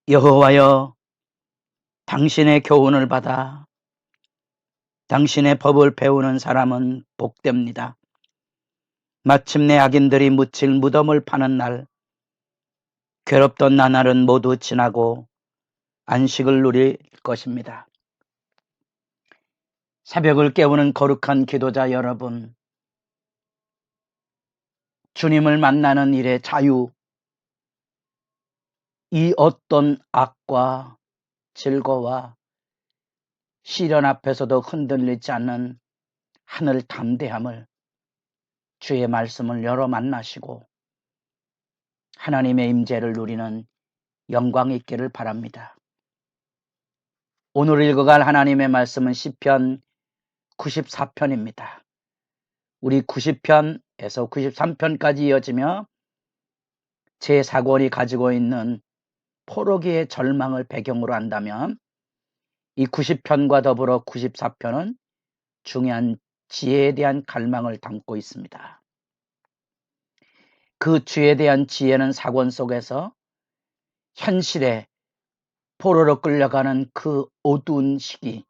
여호와여, 당신의 교훈을 받아 당신의 법을 배우는 사람은 복됩니다. 마침내 악인들이 묻힐 무덤을 파는 날, 괴롭던 나날은 모두 지나고 안식을 누릴 것입니다. 새벽을 깨우는 거룩한 기도자 여러분, 주님을 만나는 일의 자유, 이 어떤 악과 질거와 시련 앞에서도 흔들리지 않는 하늘 담대함을, 주의 말씀을 열어 만나시고 하나님의 임재를 누리는 영광이 있기를 바랍니다. 오늘 읽어갈 하나님의 말씀은 시편 94편입니다. 우리 90편에서 93편까지 이어지며 제4권이 가지고 있는 포로기의 절망을 배경으로 한다면 이 90편과 더불어 94편은 중요한 지혜에 대한 갈망을 담고 있습니다. 그 주에 대한 지혜는 사권 속에서 현실에 포로로 끌려가는 그 어두운 시기,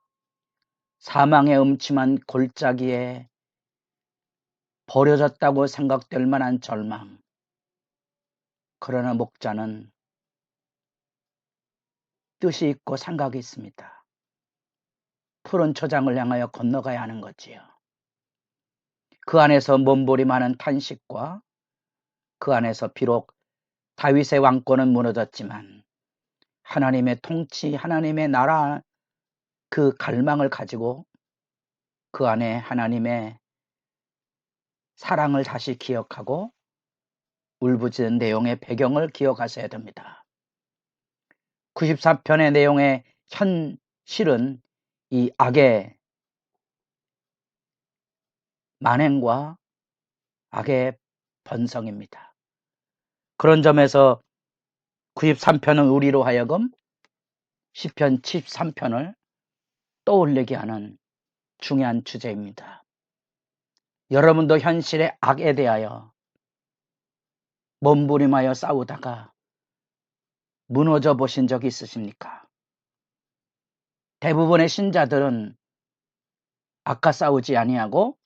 사망의 음침한 골짜기에 버려졌다고 생각될 만한 절망. 그러나 목자는 뜻이 있고 생각이 있습니다. 푸른 초장을 향하여 건너가야 하는 거지요. 그 안에서 몸부림하는 탄식과 그 안에서 비록 다윗의 왕권은 무너졌지만 하나님의 통치, 하나님의 나라 그 갈망을 가지고 그 안에 하나님의 사랑을 다시 기억하고 울부짖는 내용의 배경을 기억하셔야 됩니다. 94편의 내용의 현실은 이 악의 만행과 악의 번성입니다. 그런 점에서 93편은 우리로 하여금 시편 73편을 떠올리게 하는 중요한 주제입니다. 여러분도 현실의 악에 대하여 몸부림하여 싸우다가 무너져 보신 적이 있으십니까? 대부분의 신자들은 악과 싸우지 아니하고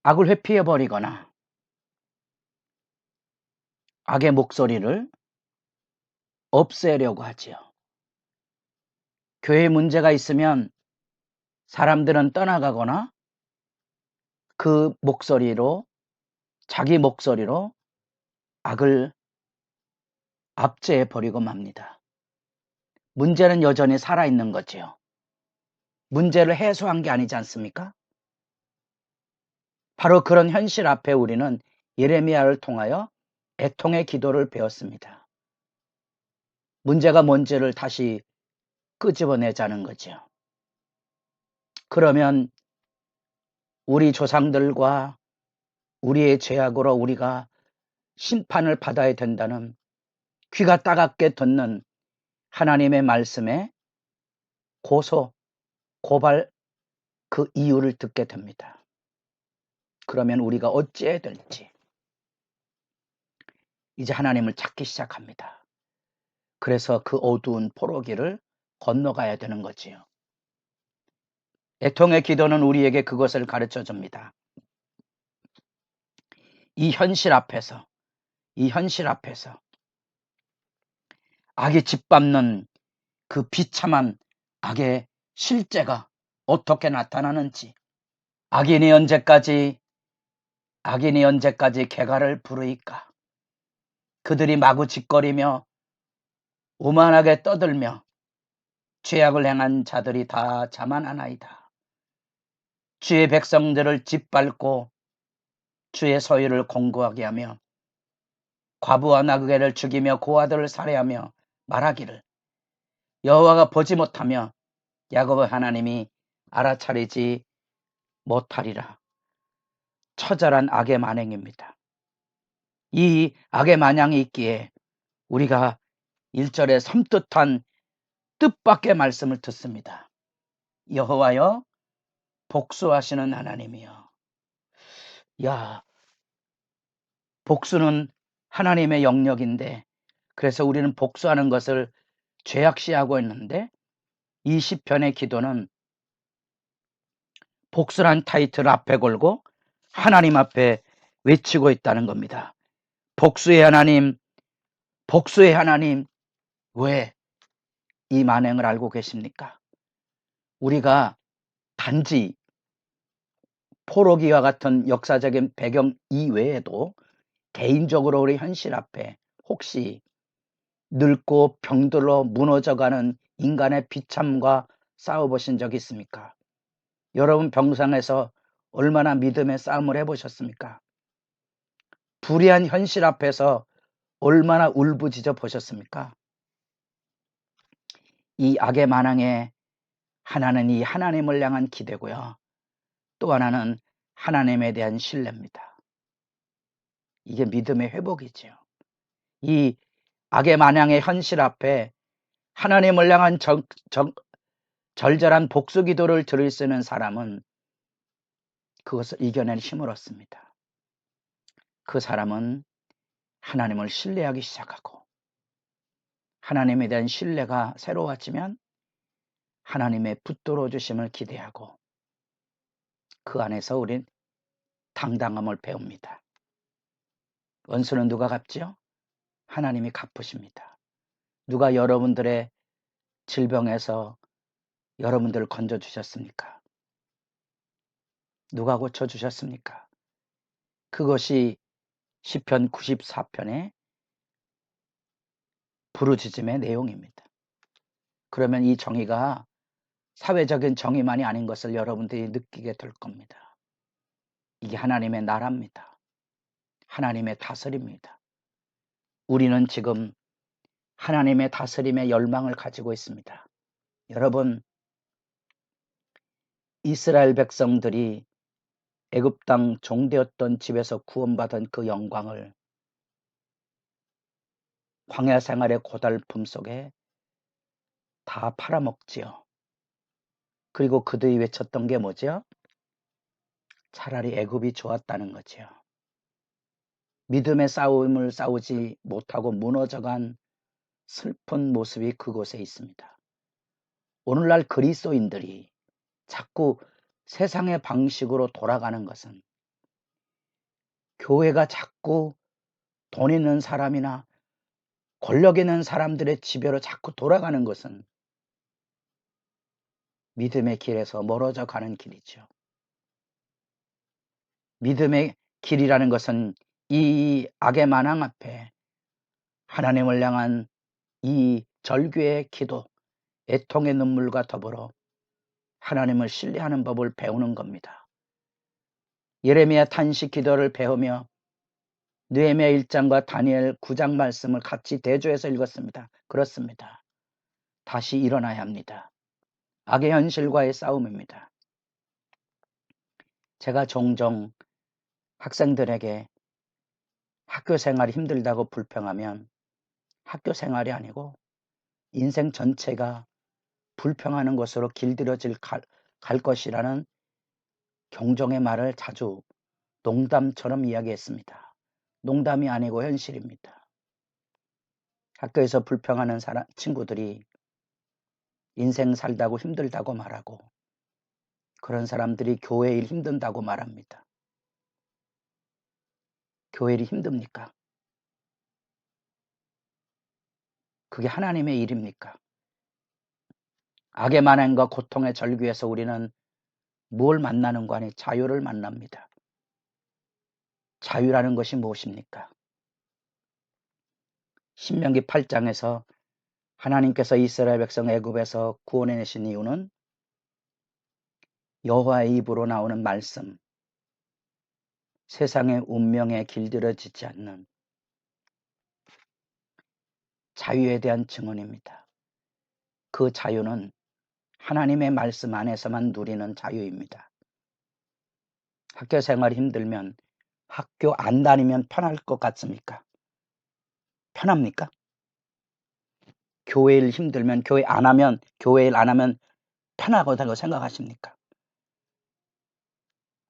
악을 회피해버리거나 악의 목소리를 없애려고 하지요. 교회에 문제가 있으면 사람들은 떠나가거나 그 목소리로, 자기 목소리로 악을 압제해버리고 맙니다. 문제는 여전히 살아있는 거지요. 문제를 해소한 게 아니지 않습니까? 바로 그런 현실 앞에 우리는 예레미야를 통하여 애통의 기도를 배웠습니다. 문제가 뭔지를 다시 끄집어내자는 거죠. 그러면 우리 조상들과 우리의 죄악으로 우리가 심판을 받아야 된다는 귀가 따갑게 듣는 하나님의 말씀에 고발 그 이유를 듣게 됩니다. 그러면 우리가 어찌해야 될지 이제 하나님을 찾기 시작합니다. 그래서 그 어두운 포로기를 건너가야 되는 거지요. 애통의 기도는 우리에게 그것을 가르쳐 줍니다. 이 현실 앞에서 악이 짓밟는 그 비참한 악의 실제가 어떻게 나타나는지, 악인이 언제까지 개가를 부르이까? 그들이 마구 짓거리며 오만하게 떠들며 죄악을 행한 자들이 다 자만하나이다. 주의 백성들을 짓밟고 주의 소유를 공고하게 하며 과부와 나그네를 죽이며 고아들을 살해하며 말하기를 여호와가 보지 못하며 야곱의 하나님이 알아차리지 못하리라. 처절한 악의 만행입니다. 이 악의 만향이 있기에 우리가 1절에 섬뜩한 뜻밖의 말씀을 듣습니다. 여호와여, 복수하시는 하나님이여. 야, 복수는 하나님의 영역인데, 그래서 우리는 복수하는 것을 죄악시하고 있는데 이 시편의 기도는 복수란 타이틀을 앞에 걸고 하나님 앞에 외치고 있다는 겁니다. 복수의 하나님, 복수의 하나님, 왜 이 만행을 알고 계십니까? 우리가 단지 포로기와 같은 역사적인 배경 이외에도 개인적으로 우리 현실 앞에 혹시 늙고 병들어 무너져가는 인간의 비참과 싸워보신 적 있습니까? 여러분 병상에서 얼마나 믿음의 싸움을 해보셨습니까? 불의한 현실 앞에서 얼마나 울부짖어 보셨습니까? 이 악의 만왕에 하나는 이 하나님을 향한 기대고요. 또 하나는 하나님에 대한 신뢰입니다. 이게 믿음의 회복이지요. 이 악의 만왕의 현실 앞에 하나님을 향한 절절한 복수 기도를 들을 수 있는 사람은 그것을 이겨낼 힘을 얻습니다. 그 사람은 하나님을 신뢰하기 시작하고 하나님에 대한 신뢰가 새로워지면 하나님의 붙들어 주심을 기대하고 그 안에서 우린 당당함을 배웁니다. 원수는 누가 갚지요? 하나님이 갚으십니다. 누가 여러분들의 질병에서 여러분들을 건져주셨습니까? 누가 고쳐주셨습니까? 그것이 시편 94편의 부르짖음의 내용입니다. 그러면 이 정의가 사회적인 정의만이 아닌 것을 여러분들이 느끼게 될 겁니다. 이게 하나님의 나라입니다. 하나님의 다스림입니다. 우리는 지금 하나님의 다스림의 열망을 가지고 있습니다. 여러분, 이스라엘 백성들이 애굽 땅 종되었던 집에서 구원받은 그 영광을 광야 생활의 고달픔 속에 다 팔아먹지요. 그리고 그들이 외쳤던 게 뭐죠? 차라리 애굽이 좋았다는 거지요. 믿음의 싸움을 싸우지 못하고 무너져간 슬픈 모습이 그곳에 있습니다. 오늘날 그리스도인들이 자꾸 세상의 방식으로 돌아가는 것은 교회가 자꾸 돈 있는 사람이나 권력 있는 사람들의 지배로 자꾸 돌아가는 것은 믿음의 길에서 멀어져 가는 길이죠. 믿음의 길이라는 것은 이 악의 만왕 앞에 하나님을 향한 이 절규의 기도, 애통의 눈물과 더불어 하나님을 신뢰하는 법을 배우는 겁니다. 예레미야 탄식 기도를 배우며 느헤미야 1장과 다니엘 9장 말씀을 같이 대조해서 읽었습니다. 그렇습니다. 다시 일어나야 합니다. 악의 현실과의 싸움입니다. 제가 종종 학생들에게 학교 생활이 힘들다고 불평하면 학교 생활이 아니고 인생 전체가 불평하는 것으로 길들여질 갈 것이라는 경종의 말을 자주 농담처럼 이야기했습니다. 농담이 아니고 현실입니다. 학교에서 불평하는 친구들이 인생 살다고 힘들다고 말하고 그런 사람들이 교회 일 힘든다고 말합니다. 교회 일이 힘듭니까? 그게 하나님의 일입니까? 악의 만행과 고통의 절규에서 우리는 뭘 만나는 거 아니 자유를 만납니다. 자유라는 것이 무엇입니까? 신명기 8장에서 하나님께서 이스라엘 백성 애굽에서 구원해내신 이유는 여호와의 입으로 나오는 말씀, 세상의 운명에 길들여지지 않는 자유에 대한 증언입니다. 그 자유는 하나님의 말씀 안에서만 누리는 자유입니다. 학교 생활이 힘들면 학교 안 다니면 편할 것 같습니까? 편합니까? 교회 일 힘들면 교회 일 안 하면 편하다고 생각하십니까?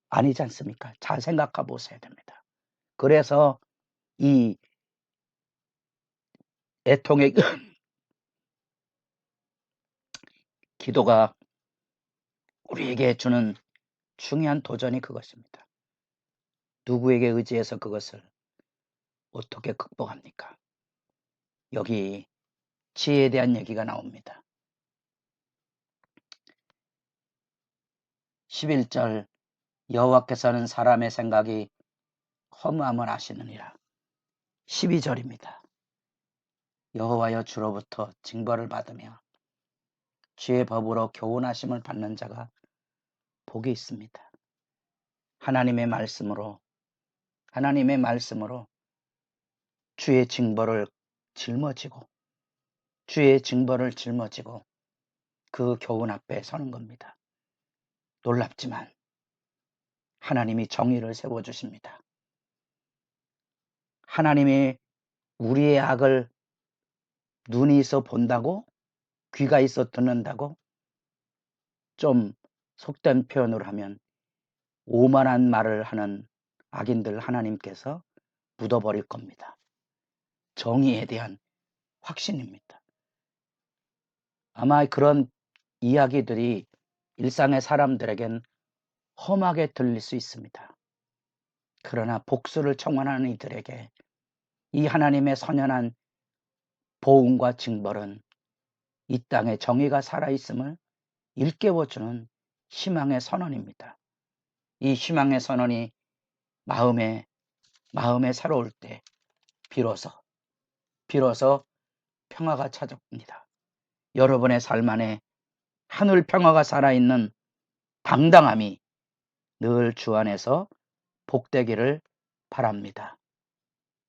아니지 않습니까? 잘 생각해 보셔야 됩니다. 그래서 이 애통의 기도가 우리에게 주는 중요한 도전이 그것입니다. 누구에게 의지해서 그것을 어떻게 극복합니까? 여기 지혜에 대한 얘기가 나옵니다. 11절 여호와께서는 사람의 생각이 허무함을 아시느니라. 12절입니다. 여호와여 주로부터 징벌을 받으며 주의 법으로 교훈하심을 받는 자가 복이 있습니다. 하나님의 말씀으로 주의 징벌을 짊어지고 그 교훈 앞에 서는 겁니다. 놀랍지만 하나님이 정의를 세워주십니다. 하나님이 우리의 악을 눈이 있어 본다고, 귀가 있어 듣는다고, 좀 속된 표현으로 하면 오만한 말을 하는 악인들 하나님께서 묻어버릴 겁니다. 정의에 대한 확신입니다. 아마 그런 이야기들이 일상의 사람들에겐 험하게 들릴 수 있습니다. 그러나 복수를 청원하는 이들에게 이 하나님의 선연한 보응과 징벌은 이 땅에 정의가 살아있음을 일깨워주는 희망의 선언입니다. 이 희망의 선언이 마음에 새로울 때 비로소 평화가 찾아옵니다. 여러분의 삶 안에 하늘 평화가 살아있는 당당함이 늘 주 안에서 복되기를 바랍니다.